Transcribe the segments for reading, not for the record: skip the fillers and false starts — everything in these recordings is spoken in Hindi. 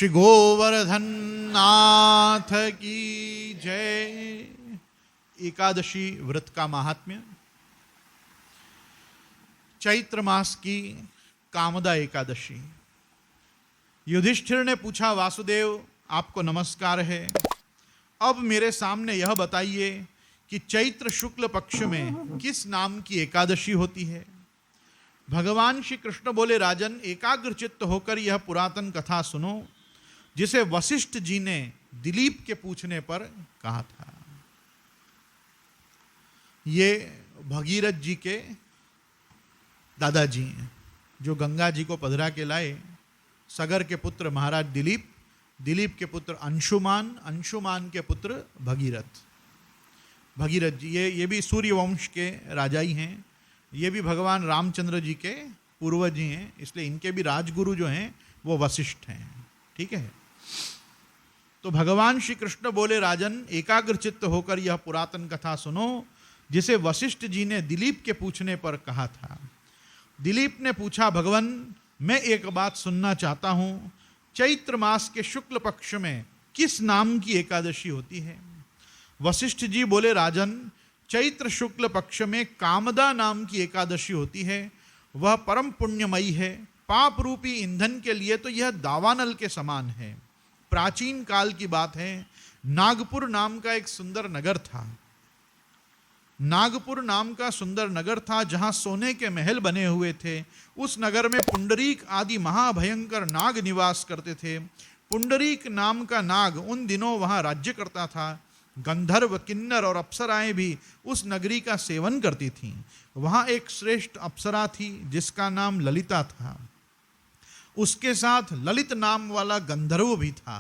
श्री गोवर्धन नाथ की जय। एकादशी व्रत का महात्म्य। चैत्र मास की कामदा एकादशी। युधिष्ठिर ने पूछा, वासुदेव आपको नमस्कार है, अब मेरे सामने यह बताइए कि चैत्र शुक्ल पक्ष में किस नाम की एकादशी होती है। भगवान श्री कृष्ण बोले, राजन एकाग्र चित्त होकर यह पुरातन कथा सुनो, जिसे वशिष्ठ जी ने दिलीप के पूछने पर कहा था। ये भगीरथ जी के दादाजी हैं, जो गंगा जी को पधरा के लाए। सगर के पुत्र महाराज दिलीप, दिलीप के पुत्र अंशुमान, अंशुमान के पुत्र भगीरथ। भगीरथ जी ये भी सूर्य वंश के राजा ही हैं। ये भी भगवान रामचंद्र जी के पूर्वज ही हैं, इसलिए इनके भी राजगुरु जो हैं वो वशिष्ठ हैं। ठीक है। तो भगवान श्री कृष्ण बोले, राजन एकाग्र चित्त होकर यह पुरातन कथा सुनो, जिसे वशिष्ठ जी ने दिलीप के पूछने पर कहा था। दिलीप ने पूछा, भगवान मैं एक बात सुनना चाहता हूँ, चैत्र मास के शुक्ल पक्ष में किस नाम की एकादशी होती है। वशिष्ठ जी बोले, राजन चैत्र शुक्ल पक्ष में कामदा नाम की एकादशी होती है। वह परम पुण्यमयी है। पाप रूपी ईंधन के लिए तो यह दावानल के समान है। प्राचीन काल की बात है, नागपुर नाम का एक सुंदर नगर था। नागपुर नाम का सुंदर नगर था, जहां सोने के महल बने हुए थे। उस नगर में पुंडरीक आदि महाभयंकर नाग निवास करते थे। पुंडरीक नाम का नाग उन दिनों वहां राज्य करता था। गंधर्व, किन्नर और अप्सराएं भी उस नगरी का सेवन करती थीं। वहां एक श्रेष्ठ अप्सरा थी जिसका नाम ललिता था। उसके साथ ललित नाम वाला गंधर्व भी था।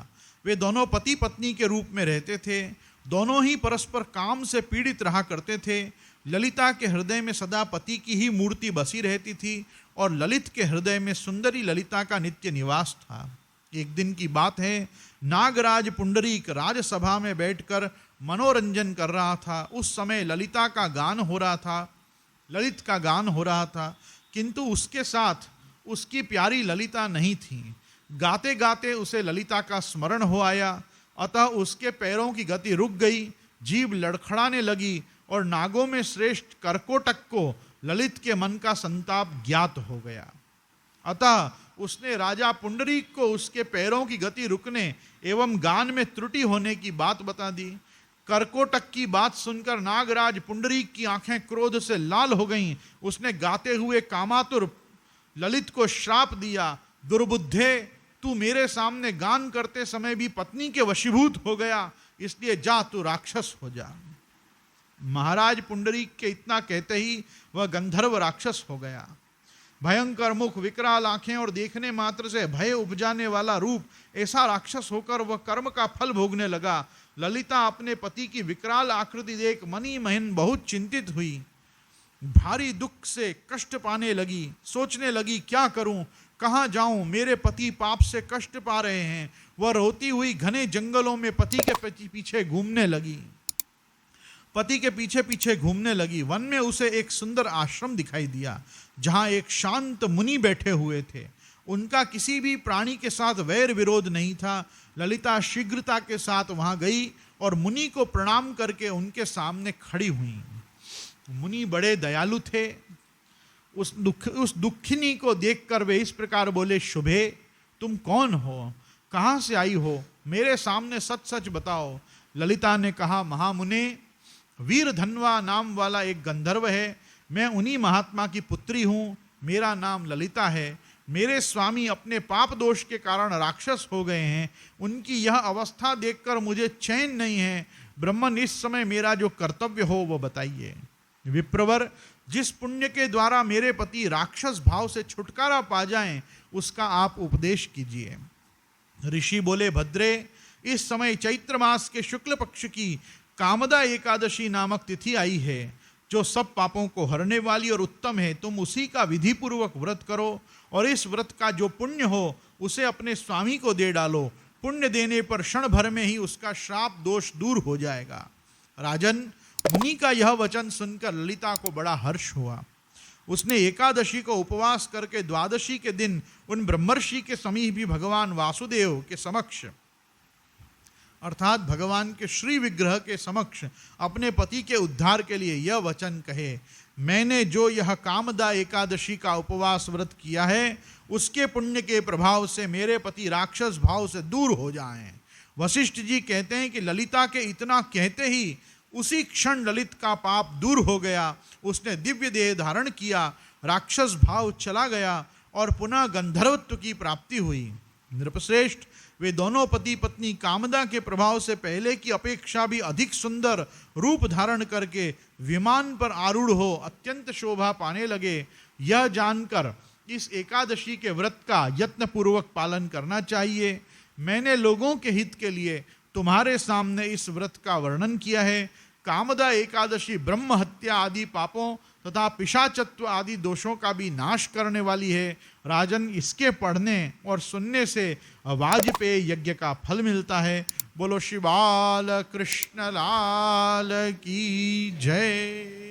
वे दोनों पति पत्नी के रूप में रहते थे। दोनों ही परस्पर काम से पीड़ित रहा करते थे। ललिता के हृदय में सदा पति की ही मूर्ति बसी रहती थी और ललित के हृदय में सुंदरी ललिता का नित्य निवास था। एक दिन की बात है, नागराज पुंडरीक राजसभा में बैठकर मनोरंजन कर रहा था। उस समय ललिता का गान हो रहा था, ललित का गान हो रहा था, किंतु उसके साथ उसकी प्यारी ललिता नहीं थी। गाते गाते उसे ललिता का स्मरण हो आया, अतः उसके पैरों की गति रुक गई, जीभ लड़खड़ाने लगी और नागों में श्रेष्ठ करकोटक को ललित के मन का संताप ज्ञात हो गया। अतः उसने राजा पुंडरीक को उसके पैरों की गति रुकने एवं गान में त्रुटि होने की बात बता दी। करकोटक की बात सुनकर नागराज पुंडरीक की आंखें क्रोध से लाल हो गईं। उसने गाते हुए कामातुर ललित को श्राप दिया, दुर्बुद्धे तू मेरे सामने गान करते समय भी पत्नी के वशीभूत हो गया, इसलिए जा तू राक्षस हो जा। महाराज पुंडरीक के इतना कहते ही वह गंधर्व राक्षस हो गया। भयंकर मुख, विकराल आंखें और देखने मात्र से भय उपजाने वाला रूप, ऐसा राक्षस होकर वह कर्म का फल भोगने लगा। ललिता अपने पति की विकराल आकृति देख मनी महन बहुत चिंतित हुई। भारी दुख से कष्ट पाने लगी। सोचने लगी, क्या करूं, कहाँ जाऊं, मेरे पति पाप से कष्ट पा रहे हैं। वह रोती हुई घने जंगलों में पति के पीछे घूमने लगी। पति के पीछे पीछे घूमने लगी। वन में उसे एक सुंदर आश्रम दिखाई दिया, जहां एक शांत मुनि बैठे हुए थे। उनका किसी भी प्राणी के साथ वैर विरोध नहीं था। ललिता शीघ्रता के साथ वहां गई और मुनि को प्रणाम करके उनके सामने खड़ी हुई। मुनि बड़े दयालु थे। उस दुखिनी को देखकर वे इस प्रकार बोले, शुभे तुम कौन हो, कहाँ से आई हो, मेरे सामने सच सच बताओ। ललिता ने कहा, महामुने, वीर धनवा नाम वाला एक गंधर्व है। मैं उन्हीं महात्मा की पुत्री हूँ। मेरा नाम ललिता है। मेरे स्वामी अपने पाप दोष के कारण राक्षस हो गए हैं। उनकी यह अवस्था देखकर मुझे चैन नहीं है। ब्रह्मन, इस समय मेरा जो कर्तव्य हो वो बताइए। विप्रवर, जिस पुण्य के द्वारा मेरे पति राक्षस भाव से छुटकारा पा जाएं, उसका आप उपदेश कीजिए। ऋषि बोले, भद्रे, इस समय चैत्र मास के शुक्ल पक्ष की कामदा एकादशी नामक तिथि आई है, जो सब पापों को हरने वाली और उत्तम है। तुम उसी का विधि पूर्वक व्रत करो और इस व्रत का जो पुण्य हो उसे अपने स्वामी को दे डालो। पुण्य देने पर क्षण भर में ही उसका श्राप दोष दूर हो जाएगा। राजन, मुनि का यह वचन सुनकर ललिता को बड़ा हर्ष हुआ। उसने एकादशी को उपवास करके द्वादशी के दिन उन ब्रह्मर्षि के समीप भी भगवान वासुदेव के समक्ष अर्थात भगवान के श्री विग्रह के समक्ष अपने पति के उद्धार के लिए यह वचन कहे, मैंने जो यह कामदा एकादशी का उपवास व्रत किया है उसके पुण्य के प्रभाव से मेरे पति राक्षस भाव से दूर हो जाएं। वशिष्ठ जी कहते हैं कि ललिता के इतना कहते ही उसी क्षण ललित का पाप दूर हो गया, उसने दिव्य देह धारण किया, राक्षस भाव चला गया और पुनः गंधर्वत्व की प्राप्ति हुई। नृपश्रेष्ठ, वे दोनों पति पत्नी कामदा के प्रभाव से पहले की अपेक्षा भी अधिक सुंदर रूप धारण करके विमान पर आरूढ़ हो अत्यंत शोभा पाने लगे। यह जानकर इस एकादशी के व्रत का यत्नपूर्वक पालन करना चाहिए। मैंने लोगों के हित के लिए तुम्हारे सामने इस व्रत का वर्णन किया है। कामदा एकादशी ब्रह्म हत्या आदि पापों तथा पिशाचत्व आदि दोषों का भी नाश करने वाली है। राजन, इसके पढ़ने और सुनने से वाजपेय यज्ञ का फल मिलता है। बोलो श्री बाल कृष्ण लाल की जय।